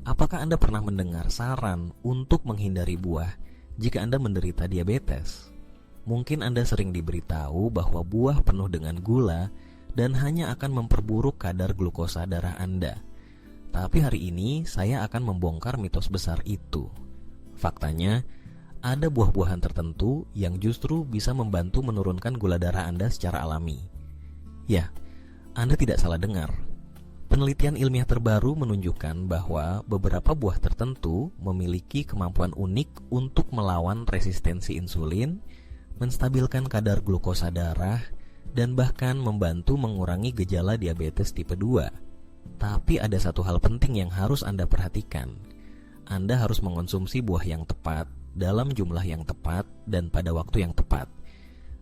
Apakah Anda pernah mendengar saran untuk menghindari buah jika Anda menderita diabetes? Mungkin Anda sering diberitahu bahwa buah penuh dengan gula dan hanya akan memperburuk kadar glukosa darah Anda. Tapi hari ini saya akan membongkar mitos besar itu. Faktanya, ada buah-buahan tertentu yang justru bisa membantu menurunkan gula darah Anda secara alami. Ya, Anda tidak salah dengar. Penelitian ilmiah terbaru menunjukkan bahwa beberapa buah tertentu memiliki kemampuan unik untuk melawan resistensi insulin, menstabilkan kadar glukosa darah, dan bahkan membantu mengurangi gejala diabetes tipe 2. Tapi ada satu hal penting yang harus Anda perhatikan. Anda harus mengonsumsi buah yang tepat, dalam jumlah yang tepat, dan pada waktu yang tepat.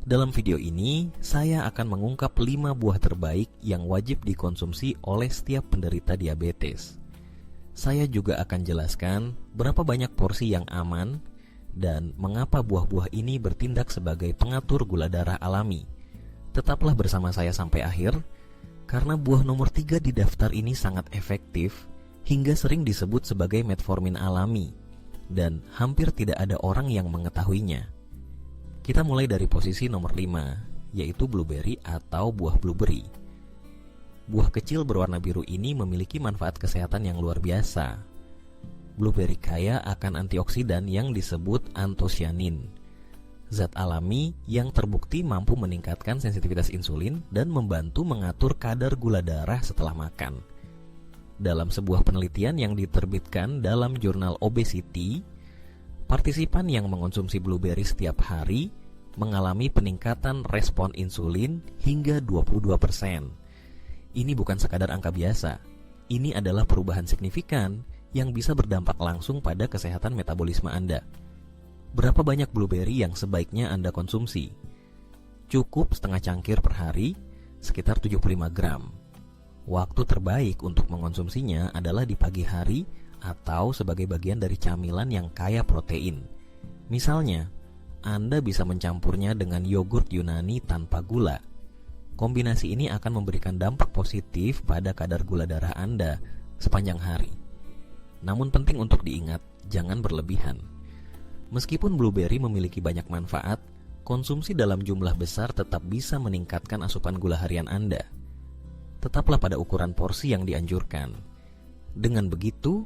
Dalam video ini, saya akan mengungkap 5 buah terbaik yang wajib dikonsumsi oleh setiap penderita diabetes. Saya juga akan jelaskan berapa banyak porsi yang aman dan mengapa buah-buah ini bertindak sebagai pengatur gula darah alami. Tetaplah bersama saya sampai akhir, karena buah nomor 3 di daftar ini sangat efektif hingga sering disebut sebagai metformin alami, dan hampir tidak ada orang yang mengetahuinya. Kita mulai dari posisi nomor 5, yaitu blueberry atau buah blueberry. Buah kecil berwarna biru ini memiliki manfaat kesehatan yang luar biasa. Blueberry kaya akan antioksidan yang disebut anthocyanin, zat alami yang terbukti mampu meningkatkan sensitivitas insulin dan membantu mengatur kadar gula darah setelah makan. Dalam sebuah penelitian yang diterbitkan dalam jurnal Obesity, partisipan yang mengonsumsi blueberry setiap hari mengalami peningkatan respon insulin hingga 22%. Ini bukan sekadar angka biasa. Ini adalah perubahan signifikan yang bisa berdampak langsung pada kesehatan metabolisme Anda. Berapa banyak blueberry yang sebaiknya Anda konsumsi? Cukup setengah cangkir per hari, sekitar 75 gram. Waktu terbaik untuk mengonsumsinya adalah di pagi hari atau sebagai bagian dari camilan yang kaya protein. Misalnya, Anda bisa mencampurnya dengan yogurt Yunani tanpa gula. Kombinasi ini akan memberikan dampak positif pada kadar gula darah Anda sepanjang hari. Namun penting untuk diingat, jangan berlebihan. Meskipun blueberry memiliki banyak manfaat, konsumsi dalam jumlah besar tetap bisa meningkatkan asupan gula harian Anda. Tetaplah pada ukuran porsi yang dianjurkan. Dengan begitu,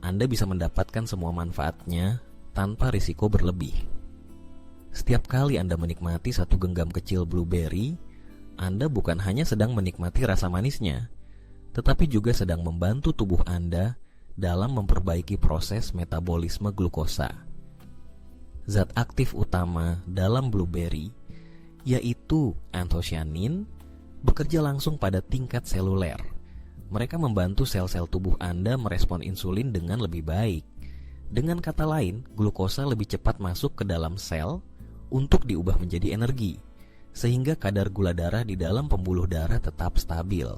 Anda bisa mendapatkan semua manfaatnya tanpa risiko berlebih. Setiap kali Anda menikmati satu genggam kecil blueberry, Anda bukan hanya sedang menikmati rasa manisnya, tetapi juga sedang membantu tubuh Anda dalam memperbaiki proses metabolisme glukosa. Zat aktif utama dalam blueberry, yaitu anthocyanin, bekerja langsung pada tingkat seluler. Mereka membantu sel-sel tubuh Anda merespon insulin dengan lebih baik. Dengan kata lain, glukosa lebih cepat masuk ke dalam sel untuk diubah menjadi energi, sehingga kadar gula darah di dalam pembuluh darah tetap stabil.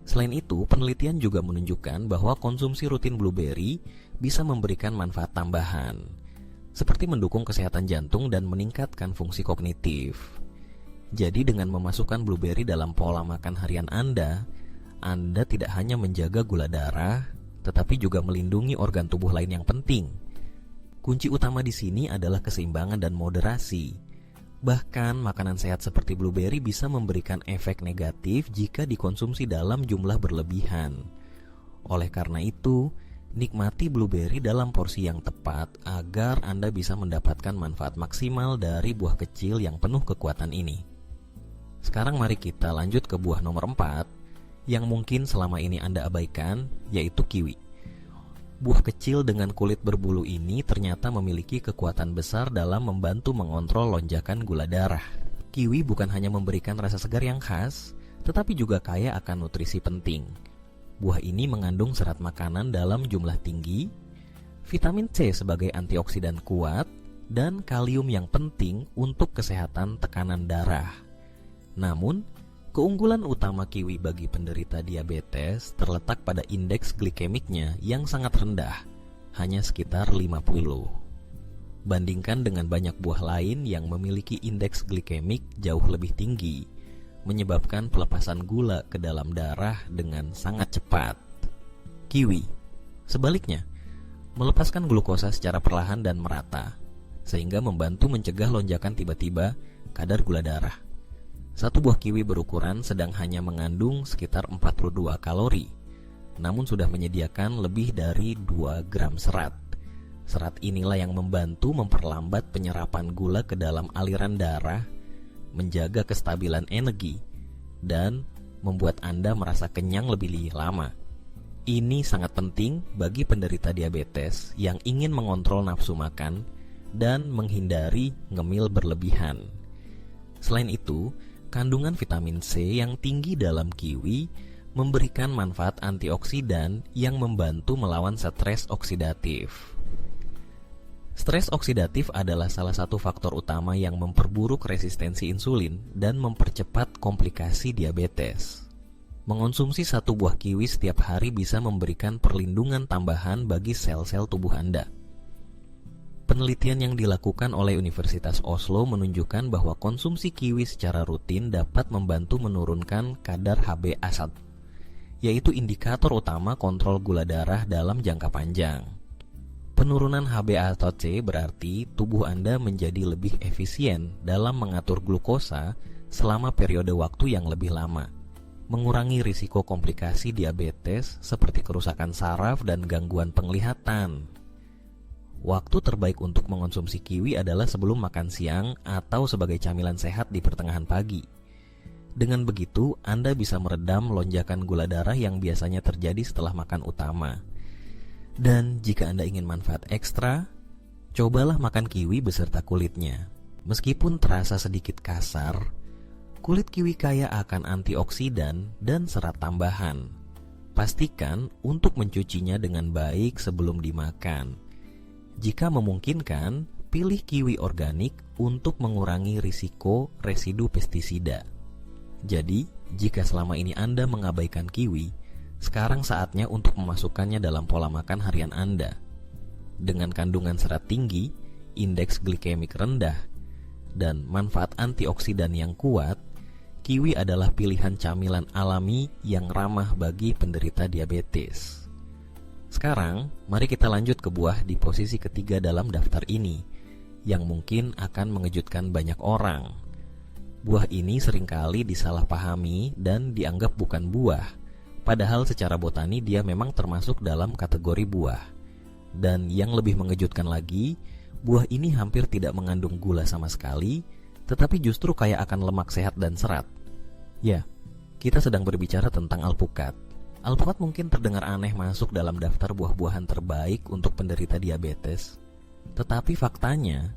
Selain itu, penelitian juga menunjukkan bahwa konsumsi rutin blueberry bisa memberikan manfaat tambahan, seperti mendukung kesehatan jantung dan meningkatkan fungsi kognitif. Jadi dengan memasukkan blueberry dalam pola makan harian Anda tidak hanya menjaga gula darah, tetapi juga melindungi organ tubuh lain yang penting. Kunci utama di sini adalah keseimbangan dan moderasi. Bahkan makanan sehat seperti blueberry bisa memberikan efek negatif jika dikonsumsi dalam jumlah berlebihan. Oleh karena itu, nikmati blueberry dalam porsi yang tepat agar Anda bisa mendapatkan manfaat maksimal dari buah kecil yang penuh kekuatan ini. Sekarang mari kita lanjut ke buah nomor 4 yang mungkin selama ini Anda abaikan, yaitu kiwi. Buah kecil dengan kulit berbulu ini ternyata memiliki kekuatan besar dalam membantu mengontrol lonjakan gula darah. Kiwi bukan hanya memberikan rasa segar yang khas, tetapi juga kaya akan nutrisi penting. Buah ini mengandung serat makanan dalam jumlah tinggi, vitamin C sebagai antioksidan kuat, dan kalium yang penting untuk kesehatan tekanan darah. Namun, keunggulan utama kiwi bagi penderita diabetes terletak pada indeks glikemiknya yang sangat rendah, hanya sekitar 50. Bandingkan dengan banyak buah lain yang memiliki indeks glikemik jauh lebih tinggi, menyebabkan pelepasan gula ke dalam darah dengan sangat cepat. Kiwi Sebaliknya, melepaskan glukosa secara perlahan dan merata, sehingga membantu mencegah lonjakan tiba-tiba kadar gula darah. Satu buah kiwi berukuran sedang hanya mengandung sekitar 42 kalori, namun sudah menyediakan lebih dari 2 gram serat. Serat inilah yang membantu memperlambat penyerapan gula ke dalam aliran darah, menjaga kestabilan energi, dan membuat Anda merasa kenyang lebih lama. Ini sangat penting bagi penderita diabetes yang ingin mengontrol nafsu makan dan menghindari ngemil berlebihan. Selain itu, kandungan vitamin C yang tinggi dalam kiwi memberikan manfaat antioksidan yang membantu melawan stres oksidatif. Stres oksidatif adalah salah satu faktor utama yang memperburuk resistensi insulin dan mempercepat komplikasi diabetes. Mengonsumsi satu buah kiwi setiap hari bisa memberikan perlindungan tambahan bagi sel-sel tubuh Anda. Penelitian yang dilakukan oleh Universitas Oslo menunjukkan bahwa konsumsi kiwi secara rutin dapat membantu menurunkan kadar HbA1, yaitu indikator utama kontrol gula darah dalam jangka panjang. Penurunan HbA1c berarti tubuh Anda menjadi lebih efisien dalam mengatur glukosa selama periode waktu yang lebih lama, mengurangi risiko komplikasi diabetes seperti kerusakan saraf dan gangguan penglihatan. Waktu terbaik untuk mengonsumsi kiwi adalah sebelum makan siang atau sebagai camilan sehat di pertengahan pagi. Dengan begitu, Anda bisa meredam lonjakan gula darah yang biasanya terjadi setelah makan utama. Dan jika Anda ingin manfaat ekstra, cobalah makan kiwi beserta kulitnya. Meskipun terasa sedikit kasar, kulit kiwi kaya akan antioksidan dan serat tambahan. Pastikan untuk mencucinya dengan baik sebelum dimakan. Jika memungkinkan, pilih kiwi organik untuk mengurangi risiko residu pestisida. Jadi, jika selama ini Anda mengabaikan kiwi, sekarang saatnya untuk memasukkannya dalam pola makan harian Anda. Dengan kandungan serat tinggi, indeks glikemik rendah, dan manfaat antioksidan yang kuat, kiwi adalah pilihan camilan alami yang ramah bagi penderita diabetes. Sekarang, mari kita lanjut ke buah di posisi ketiga dalam daftar ini, yang mungkin akan mengejutkan banyak orang. Buah ini seringkali disalahpahami dan dianggap bukan buah, padahal secara botani dia memang termasuk dalam kategori buah. Dan yang lebih mengejutkan lagi, buah ini hampir tidak mengandung gula sama sekali, tetapi justru kaya akan lemak sehat dan serat. Ya, kita sedang berbicara tentang alpukat. Alpukat mungkin terdengar aneh masuk dalam daftar buah-buahan terbaik untuk penderita diabetes. Tetapi faktanya,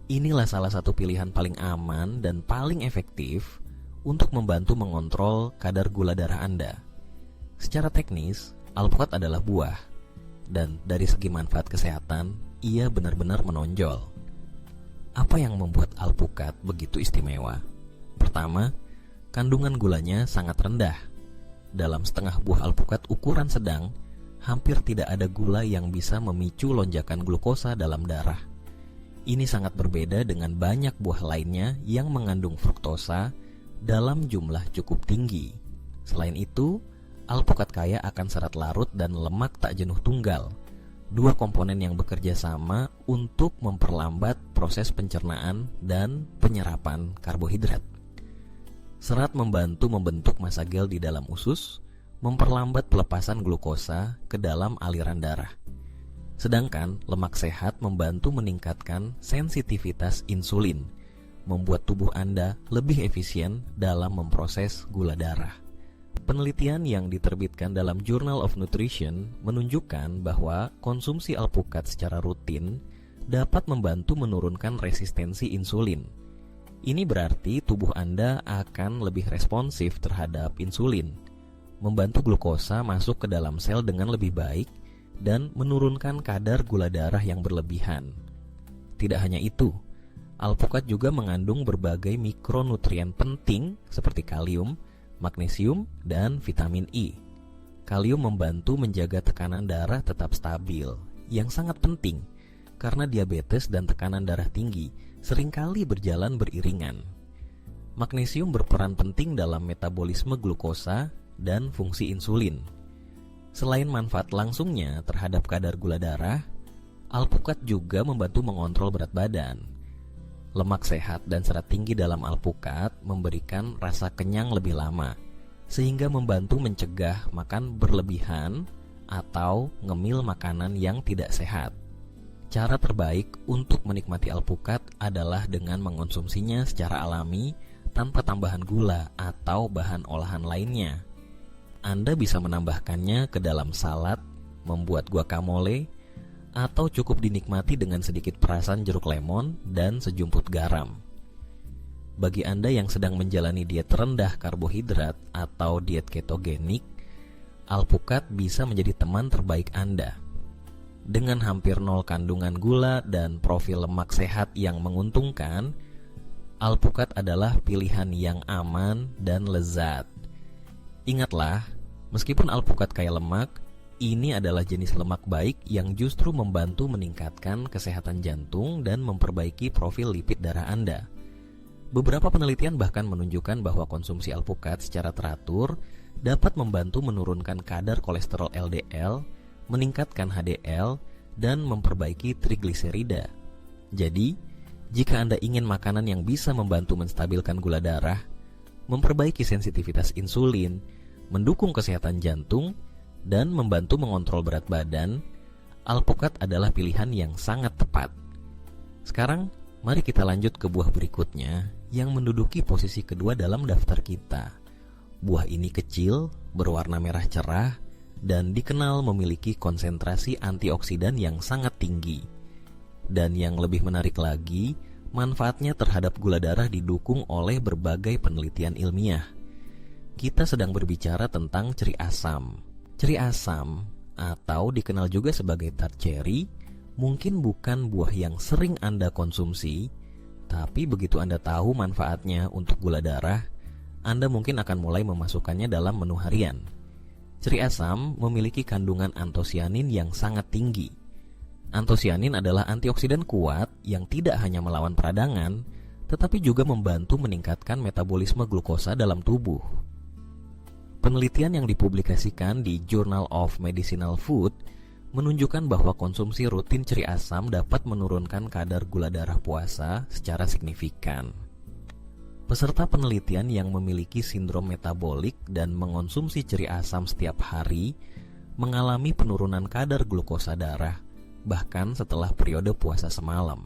inilah salah satu pilihan paling aman dan paling efektif untuk membantu mengontrol kadar gula darah Anda. Secara teknis, alpukat adalah buah, dan dari segi manfaat kesehatan, ia benar-benar menonjol. Apa yang membuat alpukat begitu istimewa? Pertama, kandungan gulanya sangat rendah. Dalam setengah buah alpukat ukuran sedang, hampir tidak ada gula yang bisa memicu lonjakan glukosa dalam darah. Ini sangat berbeda dengan banyak buah lainnya yang mengandung fruktosa dalam jumlah cukup tinggi. Selain itu, alpukat kaya akan serat larut dan lemak tak jenuh tunggal, dua komponen yang bekerja sama untuk memperlambat proses pencernaan dan penyerapan karbohidrat. Serat membantu membentuk massa gel di dalam usus, memperlambat pelepasan glukosa ke dalam aliran darah. Sedangkan lemak sehat membantu meningkatkan sensitivitas insulin, membuat tubuh Anda lebih efisien dalam memproses gula darah. Penelitian yang diterbitkan dalam Journal of Nutrition menunjukkan bahwa konsumsi alpukat secara rutin dapat membantu menurunkan resistensi insulin. Ini berarti tubuh Anda akan lebih responsif terhadap insulin, membantu glukosa masuk ke dalam sel dengan lebih baik, dan menurunkan kadar gula darah yang berlebihan. Tidak hanya itu, alpukat juga mengandung berbagai mikronutrien penting seperti kalium, magnesium, dan vitamin E. Kalium membantu menjaga tekanan darah tetap stabil, yang sangat penting karena diabetes dan tekanan darah tinggi seringkali berjalan beriringan. Magnesium berperan penting dalam metabolisme glukosa dan fungsi insulin. Selain manfaat langsungnya terhadap kadar gula darah, alpukat juga membantu mengontrol berat badan. Lemak sehat dan serat tinggi dalam alpukat memberikan rasa kenyang lebih lama, sehingga membantu mencegah makan berlebihan atau ngemil makanan yang tidak sehat. Cara terbaik untuk menikmati alpukat adalah dengan mengonsumsinya secara alami tanpa tambahan gula atau bahan olahan lainnya. Anda bisa menambahkannya ke dalam salad, membuat guacamole, atau cukup dinikmati dengan sedikit perasan jeruk lemon dan sejumput garam. Bagi Anda yang sedang menjalani diet rendah karbohidrat atau diet ketogenik, alpukat bisa menjadi teman terbaik Anda. Dengan hampir nol kandungan gula dan profil lemak sehat yang menguntungkan, alpukat adalah pilihan yang aman dan lezat. Ingatlah, meskipun alpukat kaya lemak, ini adalah jenis lemak baik yang justru membantu meningkatkan kesehatan jantung dan memperbaiki profil lipid darah Anda. Beberapa penelitian bahkan menunjukkan bahwa konsumsi alpukat secara teratur dapat membantu menurunkan kadar kolesterol LDL, meningkatkan HDL, dan memperbaiki trigliserida. Jadi, jika Anda ingin makanan yang bisa membantu menstabilkan gula darah, memperbaiki sensitivitas insulin, mendukung kesehatan jantung, dan membantu mengontrol berat badan, alpukat adalah pilihan yang sangat tepat. Sekarang, mari kita lanjut ke buah berikutnya yang menduduki posisi kedua dalam daftar kita. Buah ini kecil, berwarna merah cerah, dan dikenal memiliki konsentrasi antioksidan yang sangat tinggi. Dan yang lebih menarik lagi, manfaatnya terhadap gula darah didukung oleh berbagai penelitian ilmiah. Kita sedang berbicara tentang ceri asam. Ceri asam, atau dikenal juga sebagai tart cherry, mungkin bukan buah yang sering Anda konsumsi, tapi begitu Anda tahu manfaatnya untuk gula darah, Anda mungkin akan mulai memasukkannya dalam menu harian. Ceri asam memiliki kandungan antosianin yang sangat tinggi. Antosianin adalah antioksidan kuat yang tidak hanya melawan peradangan, tetapi juga membantu meningkatkan metabolisme glukosa dalam tubuh. Penelitian yang dipublikasikan di Journal of Medicinal Food menunjukkan bahwa konsumsi rutin ceri asam dapat menurunkan kadar gula darah puasa secara signifikan. Peserta penelitian yang memiliki sindrom metabolik dan mengonsumsi ceri asam setiap hari mengalami penurunan kadar glukosa darah bahkan setelah periode puasa semalam.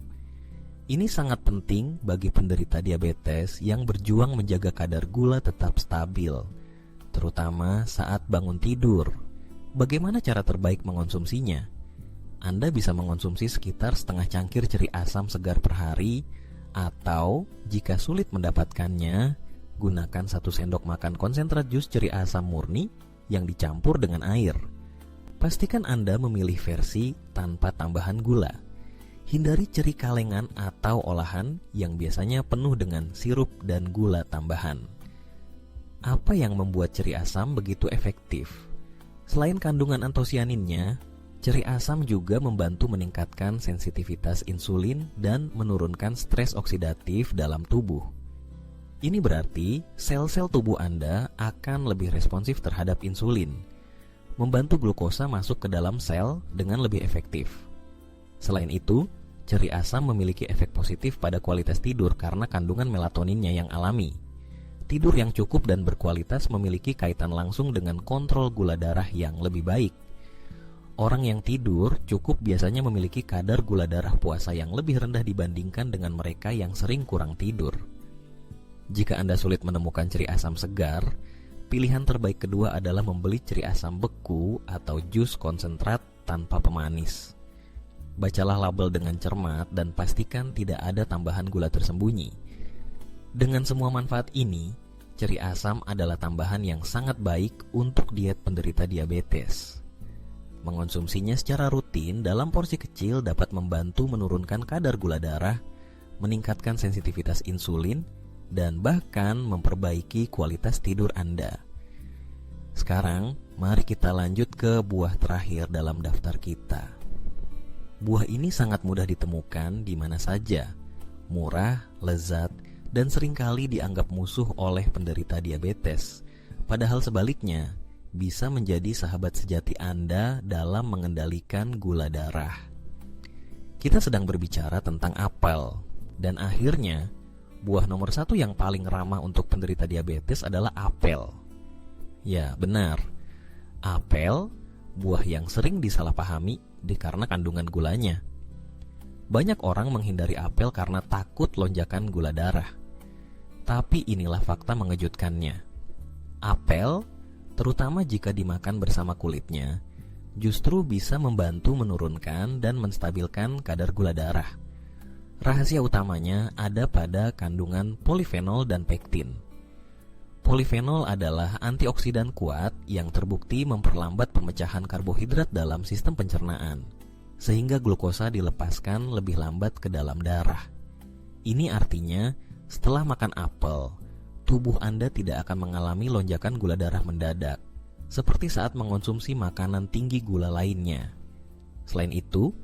Ini sangat penting bagi penderita diabetes yang berjuang menjaga kadar gula tetap stabil, terutama saat bangun tidur. Bagaimana cara terbaik mengonsumsinya? Anda bisa mengonsumsi sekitar setengah cangkir ceri asam segar per hari, atau jika sulit mendapatkannya, gunakan 1 sendok makan konsentrat jus ceri asam murni yang dicampur dengan air. Pastikan Anda memilih versi tanpa tambahan gula. Hindari ceri kalengan atau olahan yang biasanya penuh dengan sirup dan gula tambahan. Apa yang membuat ceri asam begitu efektif? Selain kandungan antosianinnya, ceri asam juga membantu meningkatkan sensitivitas insulin dan menurunkan stres oksidatif dalam tubuh. Ini berarti sel-sel tubuh Anda akan lebih responsif terhadap insulin, membantu glukosa masuk ke dalam sel dengan lebih efektif. Selain itu, ceri asam memiliki efek positif pada kualitas tidur karena kandungan melatoninnya yang alami. Tidur yang cukup dan berkualitas memiliki kaitan langsung dengan kontrol gula darah yang lebih baik. Orang yang tidur cukup biasanya memiliki kadar gula darah puasa yang lebih rendah dibandingkan dengan mereka yang sering kurang tidur. Jika Anda sulit menemukan ceri asam segar, pilihan terbaik kedua adalah membeli ceri asam beku atau jus konsentrat tanpa pemanis. Bacalah label dengan cermat dan pastikan tidak ada tambahan gula tersembunyi. Dengan semua manfaat ini, ceri asam adalah tambahan yang sangat baik untuk diet penderita diabetes. Mengonsumsinya secara rutin dalam porsi kecil dapat membantu menurunkan kadar gula darah, meningkatkan sensitivitas insulin, dan bahkan memperbaiki kualitas tidur Anda. Sekarang, mari kita lanjut ke buah terakhir dalam daftar kita. Buah ini sangat mudah ditemukan di mana saja, murah, lezat, dan seringkali dianggap musuh oleh penderita diabetes. Padahal sebaliknya, bisa menjadi sahabat sejati Anda dalam mengendalikan gula darah. Kita sedang berbicara tentang apel, dan akhirnya buah nomor 1 yang paling ramah untuk penderita diabetes adalah apel. Ya, benar. Apel, buah yang sering disalahpahami karena kandungan gulanya. Banyak orang menghindari apel karena takut lonjakan gula darah. Tapi inilah fakta mengejutkannya. Apel, terutama jika dimakan bersama kulitnya, justru bisa membantu menurunkan dan menstabilkan kadar gula darah. Rahasia utamanya ada pada kandungan polifenol dan pektin. Polifenol adalah antioksidan kuat yang terbukti memperlambat pemecahan karbohidrat dalam sistem pencernaan, sehingga glukosa dilepaskan lebih lambat ke dalam darah. Ini artinya, setelah makan apel, tubuh Anda tidak akan mengalami lonjakan gula darah mendadak, seperti saat mengonsumsi makanan tinggi gula lainnya. Selain itu,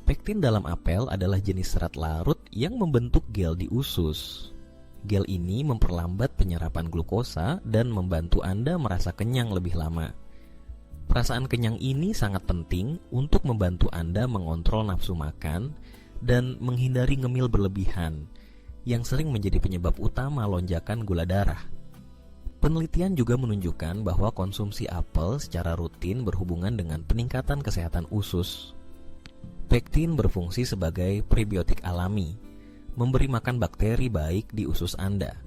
pektin dalam apel adalah jenis serat larut yang membentuk gel di usus. Gel ini memperlambat penyerapan glukosa dan membantu Anda merasa kenyang lebih lama. Perasaan kenyang ini sangat penting untuk membantu Anda mengontrol nafsu makan dan menghindari ngemil berlebihan, yang sering menjadi penyebab utama lonjakan gula darah. Penelitian juga menunjukkan bahwa konsumsi apel secara rutin berhubungan dengan peningkatan kesehatan usus. Pektin berfungsi sebagai prebiotik alami, memberi makan bakteri baik di usus Anda.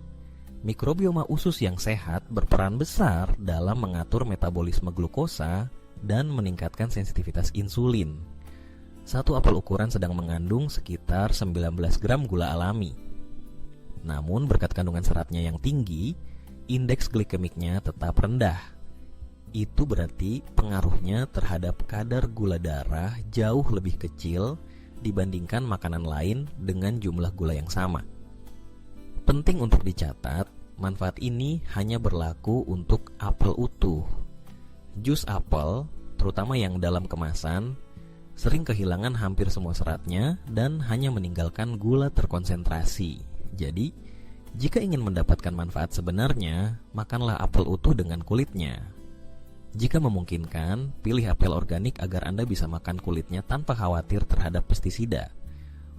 Mikrobioma usus yang sehat berperan besar dalam mengatur metabolisme glukosa dan meningkatkan sensitivitas insulin. Satu apel ukuran sedang mengandung sekitar 19 gram gula alami. Namun berkat kandungan seratnya yang tinggi, indeks glikemiknya tetap rendah. Itu berarti pengaruhnya terhadap kadar gula darah jauh lebih kecil dibandingkan makanan lain dengan jumlah gula yang sama. Penting untuk dicatat, manfaat ini hanya berlaku untuk apel utuh. Jus apel, terutama yang dalam kemasan, sering kehilangan hampir semua seratnya dan hanya meninggalkan gula terkonsentrasi. Jadi, jika ingin mendapatkan manfaat sebenarnya, makanlah apel utuh dengan kulitnya. Jika memungkinkan, pilih apel organik agar Anda bisa makan kulitnya tanpa khawatir terhadap pestisida.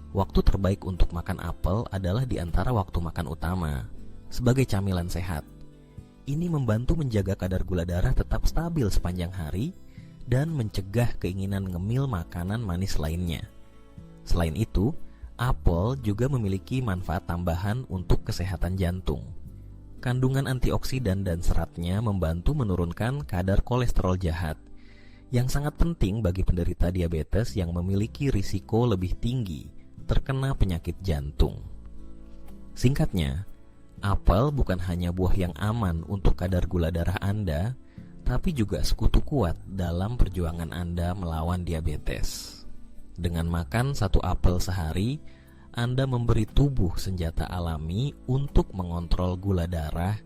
Waktu terbaik untuk makan apel adalah di antara waktu makan utama, sebagai camilan sehat. Ini membantu menjaga kadar gula darah tetap stabil sepanjang hari dan mencegah keinginan ngemil makanan manis lainnya. Selain itu, apel juga memiliki manfaat tambahan untuk kesehatan jantung. Kandungan antioksidan dan seratnya membantu menurunkan kadar kolesterol jahat, yang sangat penting bagi penderita diabetes yang memiliki risiko lebih tinggi terkena penyakit jantung. Singkatnya, apel bukan hanya buah yang aman untuk kadar gula darah Anda, tapi juga sekutu kuat dalam perjuangan Anda melawan diabetes. Dengan makan 1 apel sehari, Anda memberi tubuh senjata alami untuk mengontrol gula darah,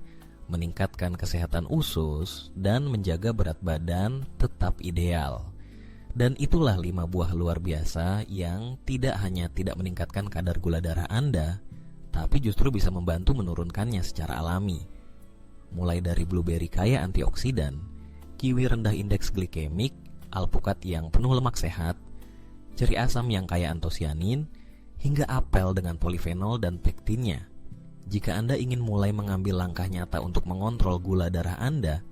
meningkatkan kesehatan usus, dan menjaga berat badan tetap ideal. Dan itulah 5 buah luar biasa yang tidak hanya tidak meningkatkan kadar gula darah Anda, tapi justru bisa membantu menurunkannya secara alami. Mulai dari blueberry kaya antioksidan, kiwi rendah indeks glikemik, alpukat yang penuh lemak sehat, ceri asam yang kaya antosianin, hingga apel dengan polifenol dan pektinnya. Jika Anda ingin mulai mengambil langkah nyata untuk mengontrol gula darah Anda,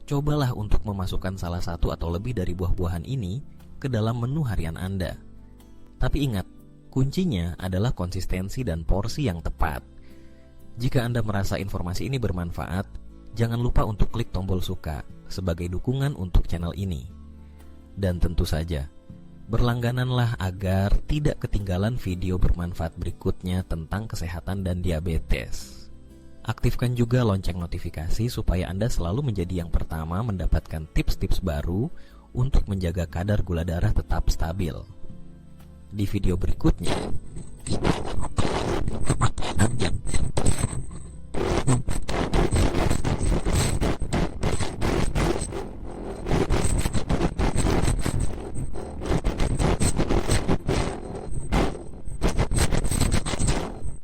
cobalah untuk memasukkan salah satu atau lebih dari buah-buahan ini ke dalam menu harian Anda. Tapi ingat, kuncinya adalah konsistensi dan porsi yang tepat. Jika Anda merasa informasi ini bermanfaat, jangan lupa untuk klik tombol suka sebagai dukungan untuk channel ini. Dan tentu saja, berlanggananlah agar tidak ketinggalan video bermanfaat berikutnya tentang kesehatan dan diabetes. Aktifkan juga lonceng notifikasi supaya Anda selalu menjadi yang pertama mendapatkan tips-tips baru untuk menjaga kadar gula darah tetap stabil. Di video berikutnya, kita akan